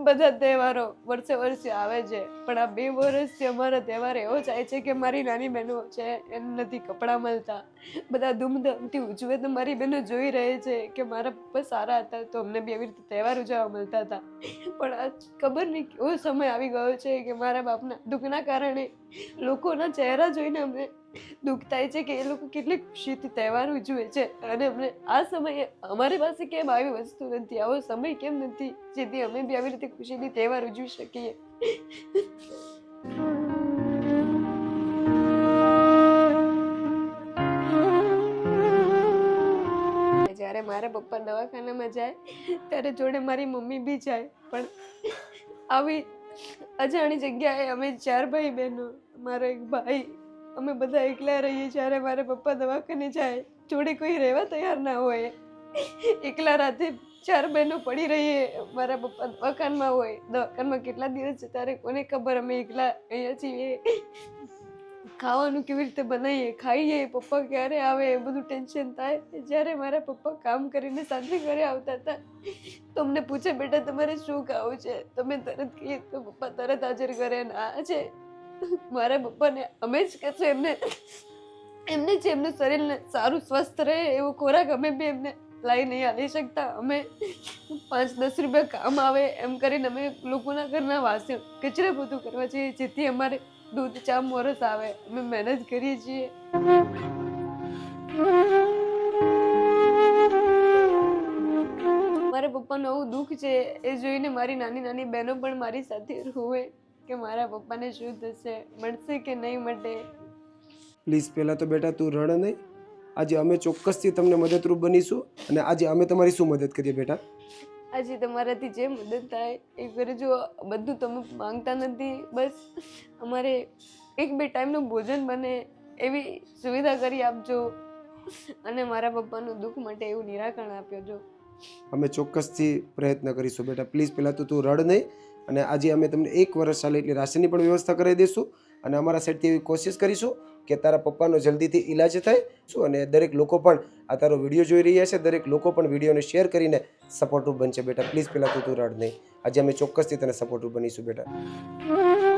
બધા તહેવારો વર્ષે વર્ષે આવે છે, પણ આ 2 વર્ષથી અમારો તહેવાર એવો જાય છે કે મારી નાની બહેનો છે એને નથી કપડાં મળતા. બધા ધૂમધામથી ઉજવે તો મારી બહેનો જોઈ રહે છે કે મારા પપ્પા સારા હતા તો અમને બી એવી રીતે તહેવાર ઉજવવા મળતા હતા. પણ આ ખબર નહીં કેવો સમય આવી ગયો છે કે મારા બાપના દુઃખના કારણે લોકોના ચહેરા જોઈને અમને દુઃખ થાય છે કે એ લોકો કેટલી ખુશીથી તહેવાર ઉજવે છે, અને અમને આ સમયે અમારી પાસે કેમ આવી વસ્તુ નથી, આવો સમય કેમ નથી જેથી અમે બી આવી રીતે ખુશીથી તહેવાર ઉજવી શકીએ. જ્યારે મારા પપ્પા દવાખાનામાં જાય ત્યારે જોડે મારી મમ્મી બી જાય, પણ આવી અજાણી જગ્યાએ અમે 4 ભાઈ બહેનો, મારો એક ભાઈ, અમે બધા એકલા રહીએ. જ્યારે મારા પપ્પા દવાખાને જાય જોડે કોઈ રહેવા તૈયાર ના હોય, એકલા રાતે 4 બહેનો પડી રહીએ. મારા પપ્પા દવાખાનમાં હોય, દવાખાનમાં કેટલા દિવસ છે ત્યારે કોને ખબર. અમે એકલા અહીંયા છીએ, ખાવાનું કેવી રીતે બનાવીએ, ખાઈએ, પપ્પા ક્યારે આવે એ બધું ટેન્શન થાય. જ્યારે મારા પપ્પા કામ કરીને સાંજે ઘરે આવતા હતા તો અમને પૂછે, બેટા તમારે શું ખાવું છે? તમે તરત કહીએ તો પપ્પા તરત હાજર કરે. ના છે મારા પપ્પાને અમે જ કહેશું એમને જ એમનું શરીરને સારું સ્વસ્થ રહે એવો ખોરાક અમે બી એમને લાવી નહીં આપી શકતા. અમે 5-10 રૂપિયા કામ આવે એમ કરીને અમે લોકોના ઘરના વાસણ કચરા પોતું કરવા જઈએ જેથી અમારે દૂધ ચા મોરસ આવે. અમે મહેનત કરીએ છીએ. મારા પપ્પાનું આવું દુઃખ છે એ જોઈને મારી નાની નાની બહેનો પણ મારી સાથે રોવે કે મારા પપ્પાને શું થશે, મળશે કે નહીં મળે. પ્લીઝ પહેલાં તો બેટા તું રડ નહીં. આજે અમે ચોક્કસથી તમને મદદરૂપ બનીશું, અને આજે અમે તમારી શું મદદ કરીએ બેટા? આજે તમારાથી જે મદદ થાય એ કરજો. બધું તમે માંગતા નથી, બસ અમારે 1-2 ટાઈમનું ભોજન બને એવી સુવિધા કરી આપજો, અને મારા પપ્પાનું દુઃખ માટે એવું નિરાકરણ આપ્યો જો. અમે ચોક્કસથી પ્રયત્ન કરીશું બેટા. પ્લીઝ પહેલાં તો તું રડ નહીં. અને આજે અમે તમને 1 વર્ષ ચાલે એટલી રાશનની પણ વ્યવસ્થા કરી દઈશું, અને અમારા સાઈડથી એવી કોશિશ કરીશું કે તારા પપ્પાનો જલ્દીથી ઈલાજ થાય શું. અને દરેક લોકો પણ આ તારો વિડીયો જોઈ રહ્યા છે, દરેક લોકો પણ વિડીયોને શેર કરીને સપોર્ટિવ બનશે બેટા. પ્લીઝ પહેલાં તું રડ નહીં. આજે અમે ચોક્કસથી તને સપોર્ટિવ બનીશું બેટા.